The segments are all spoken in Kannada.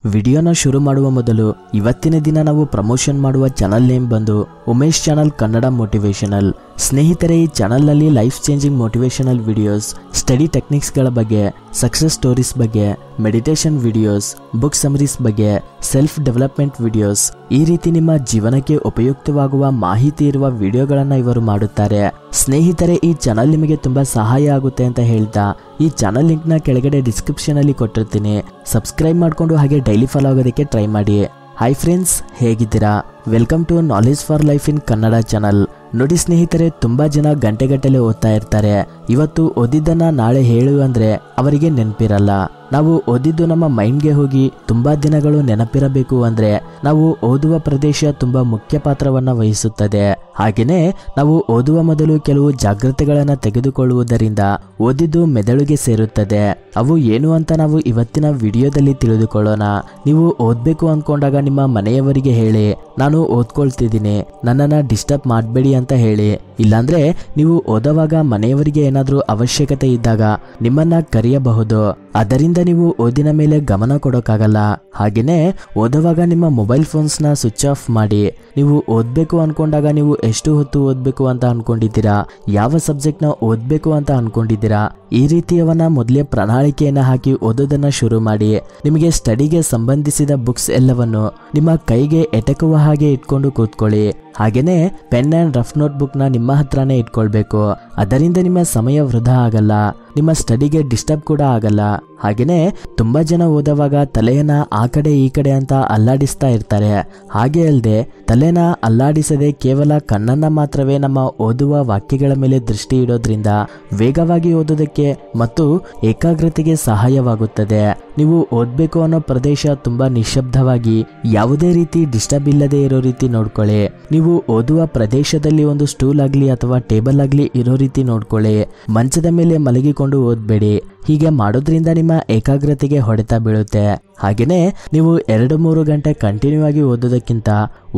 ವಿಡಿಯೋನ ಶುರು ಮಾಡುವ ಮೊದಲು ಇವತ್ತಿನ ದಿನ ನಾವು ಪ್ರಮೋಷನ್ ಮಾಡುವ ಚಾನಲ್ ನೇಮ್ ಬಂದು ಉಮೇಶ್ ಚಾನಲ್ ಕನ್ನಡ ಮೋಟಿವೇಶನಲ್. ಸ್ನೇಹಿತರೆ, ಈ ಚಾನಲ್ನಲ್ಲಿ life changing motivational videos, study ಟೆಕ್ನಿಕ್ಸ್ಗಳ ಬಗ್ಗೆ, ಸಕ್ಸಸ್ ಸ್ಟೋರೀಸ್ ಬಗ್ಗೆ, ಮೆಡಿಟೇಷನ್ ವಿಡಿಯೋಸ್, ಬುಕ್ ಸಮರೀಸ್ ಬಗ್ಗೆ, ಸೆಲ್ಫ್ ಡೆವಲಪ್ಮೆಂಟ್ ವಿಡಿಯೋಸ್, ಈ ರೀತಿ ನಿಮ್ಮ ಜೀವನಕ್ಕೆ ಉಪಯುಕ್ತವಾಗುವ ಮಾಹಿತಿ ಇರುವ ವಿಡಿಯೋಗಳನ್ನು ಇವರು ಮಾಡುತ್ತಾರೆ. ಸ್ನೇಹಿತರೆ, ಈ ಚಾನಲ್ ನಿಮಗೆ ತುಂಬಾ ಸಹಾಯ ಆಗುತ್ತೆ ಅಂತ ಹೇಳ್ತಾ ಈ ಚಾನಲ್ ಲಿಂಕ್ ನ ಕೆಳಗಡೆ ಡಿಸ್ಕ್ರಿಪ್ಷನ್ ಅಲ್ಲಿ ಕೊಟ್ಟಿರ್ತೀನಿ. ಸಬ್ಸ್ಕ್ರೈಬ್ ಮಾಡ್ಕೊಂಡು ಹಾಗೆ ಡೈಲಿ ಫಾಲೋ ಆಗೋದಕ್ಕೆ ಟ್ರೈ ಮಾಡಿ. ಹಾಯ್ ಫ್ರೆಂಡ್ಸ್, ಹೇಗಿದ್ದೀರಾ? Welcome to knowledge for life in Kannada channel. ನೋಡಿ ಸ್ನೇಹಿತರೆ, ತುಂಬಾ ಜನ ಗಂಟೆಗಟ್ಟಲೆ ಓದ್ತಾ ಇರ್ತಾರೆ. ಇವತ್ತು ಓದಿದ್ದನ್ನ ನಾಳೆ ಹೇಳು ಅಂದ್ರೆ ಅವರಿಗೆ ನೆನಪಿರಲ್ಲ. ನಾವು ಓದಿದ್ದು ನಮ್ಮ ಮೈಂಡ್ಗೆ ಹೋಗಿ ತುಂಬಾ ದಿನಗಳು ನೆನಪಿರಬೇಕು ಅಂದ್ರೆ ನಾವು ಓದುವ ಪ್ರದೇಶ ತುಂಬಾ ಮುಖ್ಯ ಪಾತ್ರವನ್ನ ವಹಿಸುತ್ತದೆ. ಹಾಗೇನೆ ನಾವು ಓದುವ ಮೊದಲು ಕೆಲವು ಜಾಗ್ರತೆಗಳನ್ನ ತೆಗೆದುಕೊಳ್ಳುವುದರಿಂದ ಓದಿದ್ದು ಮೆದುಳಿಗೆ ಸೇರುತ್ತದೆ. ಅವು ಏನು ಅಂತ ನಾವು ಇವತ್ತಿನ ವಿಡಿಯೋದಲ್ಲಿ ತಿಳಿದುಕೊಳ್ಳೋಣ. ನೀವು ಓದ್ಬೇಕು ಅನ್ಕೊಂಡಾಗ ನಿಮ್ಮ ಮನೆಯವರಿಗೆ ಹೇಳಿ, ನಾನು ಓದ್ಕೊಳ್ತಿದ್ದೀನಿ, ನನ್ನನ್ನ ಡಿಸ್ಟರ್ಬ್ ಮಾಡಬೇಡಿ ಅಂತ ಹೇಳಿ. ಇಲ್ಲಾಂದ್ರೆ ನೀವು ಓದುವಾಗ ಮನೆಯವರಿಗೆ ಏನಾದ್ರೂ ಅವಶ್ಯಕತೆ ಇದ್ದಾಗ ನಿಮ್ಮನ್ನ ಕರೆಯಬಹುದು. ಅದರಿಂದ ನೀವು ಓದಿನ ಮೇಲೆ ಗಮನ ಕೊಡೋಕ್ಕಾಗಲ್ಲ. ಹಾಗೇನೆ ಓದುವಾಗ ನಿಮ್ಮ ಮೊಬೈಲ್ ಫೋನ್ಸ್ ನ ಸ್ವಿಚ್ ಆಫ್ ಮಾಡಿ. ನೀವು ಓದ್ಬೇಕು ಅನ್ಕೊಂಡಾಗ ನೀವು ಎಷ್ಟು ಹೊತ್ತು ಓದ್ಬೇಕು ಅಂತ ಅನ್ಕೊಂಡಿದ್ದೀರಾ, ಯಾವ ಸಬ್ಜೆಕ್ಟ್ ನ ಓದ್ಬೇಕು ಅಂತ ಅನ್ಕೊಂಡಿದ್ದೀರಾ, ಈ ರೀತಿಯವನ್ನ ಮೊದಲೇ ಪ್ರಣಾಳಿಕೆಯನ್ನ ಹಾಕಿ ಓದೋದನ್ನ ಶುರು ಮಾಡಿ. ನಿಮಗೆ ಸ್ಟಡಿಗೆ ಸಂಬಂಧಿಸಿದ ಬುಕ್ಸ್ ಎಲ್ಲವನ್ನು ನಿಮ್ಮ ಕೈಗೆ ಎಟಕುವ ಹಾಗೆ ಇಟ್ಕೊಂಡು ಕೂತ್ಕೊಳ್ಳಿ. ಹಾಗೇನೆ pen and rough note book ನ ನಿಮ್ಮ ಹತ್ರನೇ ಇಟ್ಕೊಳ್ಬೇಕು. ಅದರಿಂದ ನಿಮ್ಮ ಸಮಯ ವೃಧಾ ಆಗಲ್ಲ, ನಿಮ್ಮ ಸ್ಟಡಿಗೆ ಡಿಸ್ಟರ್ಬ್ ಕೂಡ ಆಗಲ್ಲ. ಹಾಗೇನೆ ತುಂಬಾ ಜನ ಓದುವಾಗ ತಲೆಯನ್ನ ಆ ಕಡೆ ಈ ಕಡೆ ಅಂತ ಅಲ್ಲಾಡಿಸ್ತಾ ಇರ್ತಾರೆ. ಹಾಗೆ ಅಲ್ಲದೆ ತಲೆನ ಅಲ್ಲಾಡಿಸದೆ ಕೇವಲ ಕಣ್ಣನ್ನ ಮಾತ್ರವೇ ನಮ್ಮ ಓದುವ ವಾಕ್ಯಗಳ ಮೇಲೆ ದೃಷ್ಟಿ ಇಡೋದ್ರಿಂದ ವೇಗವಾಗಿ ಓದೋದಕ್ಕೆ ಮತ್ತು ಏಕಾಗ್ರತೆಗೆ ಸಹಾಯವಾಗುತ್ತದೆ. ನೀವು ಓದ್ಬೇಕು ಅನ್ನೋ ಪ್ರದೇಶ ತುಂಬಾ ನಿಶಬ್ದವಾಗಿ, ಯಾವುದೇ ರೀತಿ ಡಿಸ್ಟರ್ಬ್ ಇಲ್ಲದೆ ಇರೋ ರೀತಿ ನೋಡ್ಕೊಳ್ಳಿ. ನೀವು ಓದುವ ಪ್ರದೇಶದಲ್ಲಿ ಒಂದು ಸ್ಟೂಲ್ ಆಗ್ಲಿ ಅಥವಾ ಟೇಬಲ್ ಆಗ್ಲಿ ಇರೋ ರೀತಿ ನೋಡ್ಕೊಳ್ಳಿ. ಮಂಚದ ಮೇಲೆ ಮಲಗಿಕೊಂಡು ಓದ್ಬೇಡಿ. ಹೀಗೆ ಮಾಡೋದ್ರಿಂದ ನಿಮ್ಮ ಏಕಾಗ್ರತೆಗೆ ಹೊಡೆತ ಬೀಳುತ್ತೆ. ಹಾಗೇನೆ ನೀವು 2-3 ಗಂಟೆ ಕಂಟಿನ್ಯೂ ಆಗಿ ಓದೋದಕ್ಕಿಂತ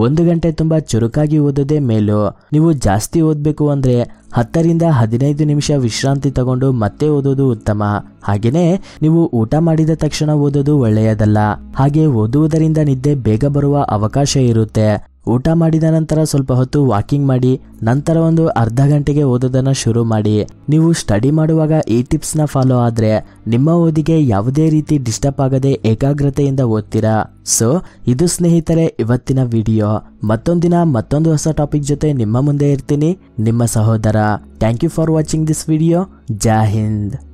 1 ಗಂಟೆ ತುಂಬಾ ಚುರುಕಾಗಿ ಓದೋದೇ ಮೇಲು. ನೀವು ಜಾಸ್ತಿ ಓದ್ಬೇಕು ಅಂದ್ರೆ 10-15 ನಿಮಿಷ ವಿಶ್ರಾಂತಿ ತಗೊಂಡು ಮತ್ತೆ ಓದೋದು ಉತ್ತಮ. ಹಾಗೇನೆ ನೀವು ಊಟ ಮಾಡಿದ ತಕ್ಷಣ ಓದೋದು ಒಳ್ಳೆಯದಲ್ಲ. ಹಾಗೆ ಓದುವುದರಿಂದ ನಿದ್ದೆ ಬೇಗ ಬರುವ ಅವಕಾಶ ಇರುತ್ತೆ. ಊಟ ಮಾಡಿದ ನಂತರ ಸ್ವಲ್ಪ ಹೊತ್ತು ವಾಕಿಂಗ್ ಮಾಡಿ, ನಂತರ ಒಂದು ಅರ್ಧ ಗಂಟೆಗೆ ಓದೋದನ್ನ ಶುರು ಮಾಡಿ. ನೀವು ಸ್ಟಡಿ ಮಾಡುವಾಗ ಈ ಟಿಪ್ಸ್ ನ ಫಾಲೋ ಆದ್ರೆ ನಿಮ್ಮ ಓದಿಗೆ ಯಾವುದೇ ರೀತಿ ಡಿಸ್ಟರ್ಬ್ ಆಗದೆ ಏಕಾಗ್ರತೆಯಿಂದ ಓದ್ತೀರಾ. ಸೊ ಇದು ಸ್ನೇಹಿತರೆ ಇವತ್ತಿನ ವಿಡಿಯೋ. ಮತ್ತೊಂದಿನ ಮತ್ತೊಂದು ಹೊಸ ಟಾಪಿಕ್ ಜೊತೆ ನಿಮ್ಮ ಮುಂದೆ ಇರ್ತೀನಿ, ನಿಮ್ಮ ಸಹೋದರ. Thank you for watching this video. ಜೈ ಹಿಂದ್.